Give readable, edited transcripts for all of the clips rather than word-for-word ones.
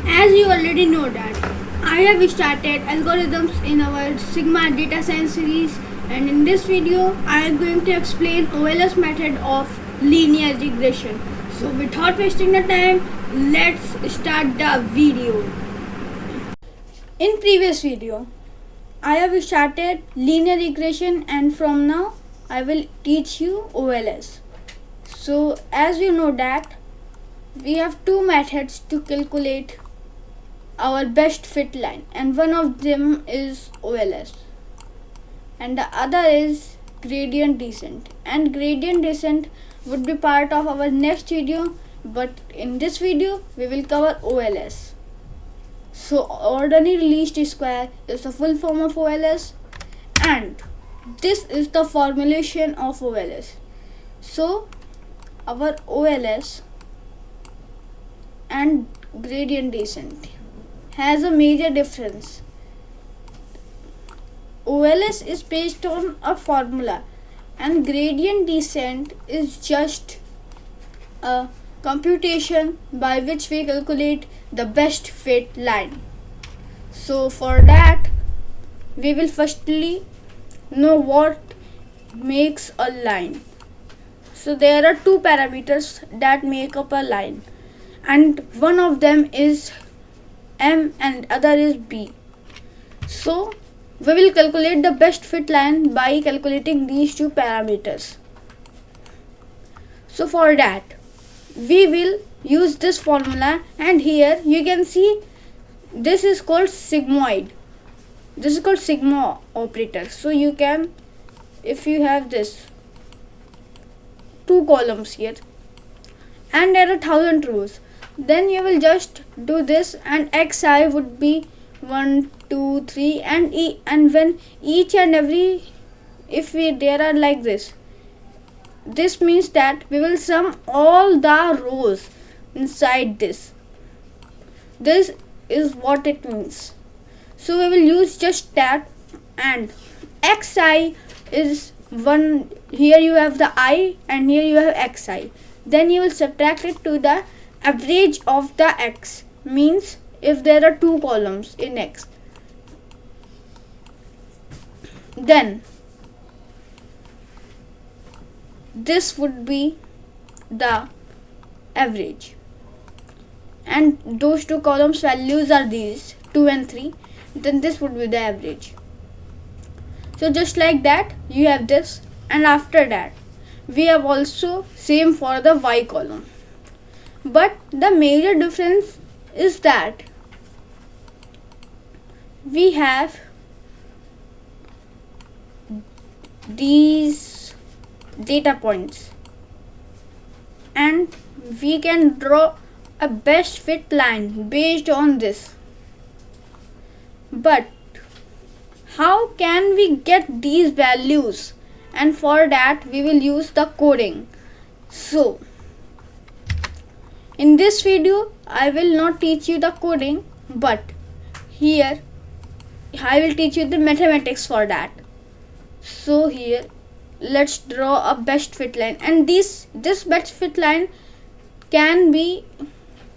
As you already know that I have started algorithms in our Sigma data science series, and in this video I am going to explain OLS method of linear regression. So without wasting the time, let's start the video. In previous video I have started linear regression, and from now I will teach you OLS. So as you know that we have two methods to calculate our best fit line, and one of them is OLS and the other is gradient descent, and gradient descent would be part of our next video, but in this video we will cover OLS. So ordinary least square is the full form of OLS, and this is the formulation of OLS. So our OLS and gradient descent has a major difference. OLS is based on a formula and gradient descent is just a computation by which we calculate the best fit line. So for that we will firstly know what makes a line. So there are two parameters that make up a line, and one of them is M and other is B. So we will calculate the best fit line by calculating these two parameters. So for that we will use this formula, and here you can see this is called sigmoid. This is called sigma operator. So you can, if you have this two columns here and there are 1000 rows, then you will just do this, and xi would be 1 2 3, and when each and every, if there are like this means that we will sum all the rows inside this is what it means. So we will use just that, and xi is 1, here you have the I and here you have xi, then you will subtract it to the average of the x, means if there are two columns in x, then this would be the average, and those two columns values are these 2 and 3, then this would be the average. So just like that you have this, and after that we have also same for the y column. But the major difference is that we have these data points and we can draw a best fit line based on this. But how can we get these values? And for that we will use the coding. So in this video I will not teach you the coding, but here I will teach you the mathematics for that. So here let's draw a best fit line, and this best fit line can be,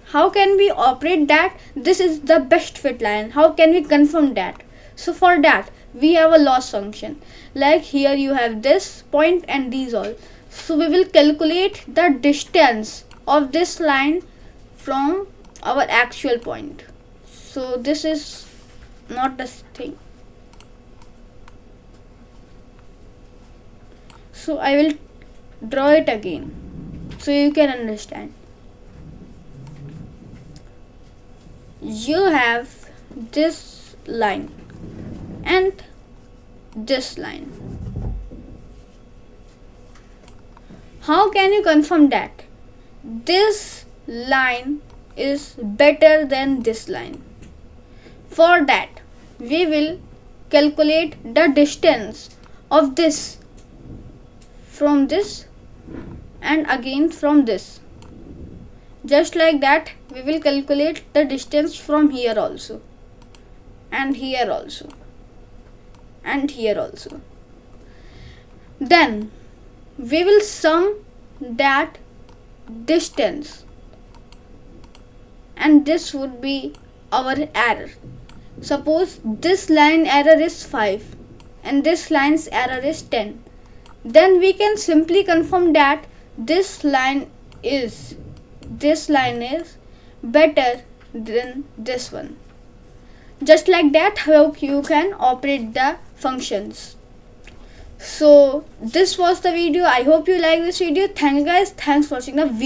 how can we operate that this is the best fit line, how can we confirm that? So for that we have a loss function, like here you have this point and these all. So we will calculate the distance of this line from our actual point. So this is not the thing. So I will draw it again so you can understand. You have this line and this line. How can you confirm that this line is better than this line? For that we will calculate the distance of this from this and again from this. Just like that we will calculate the distance from here also, and here also, and here also. Then we will sum that distance and this would be our error. Suppose this line error is 5 and this line's error is 10. Then we can simply confirm that this line is better than this one. Just like that, how you can operate the functions. So this was the video. I hope you like this video. Thank you guys. Thanks for watching the video.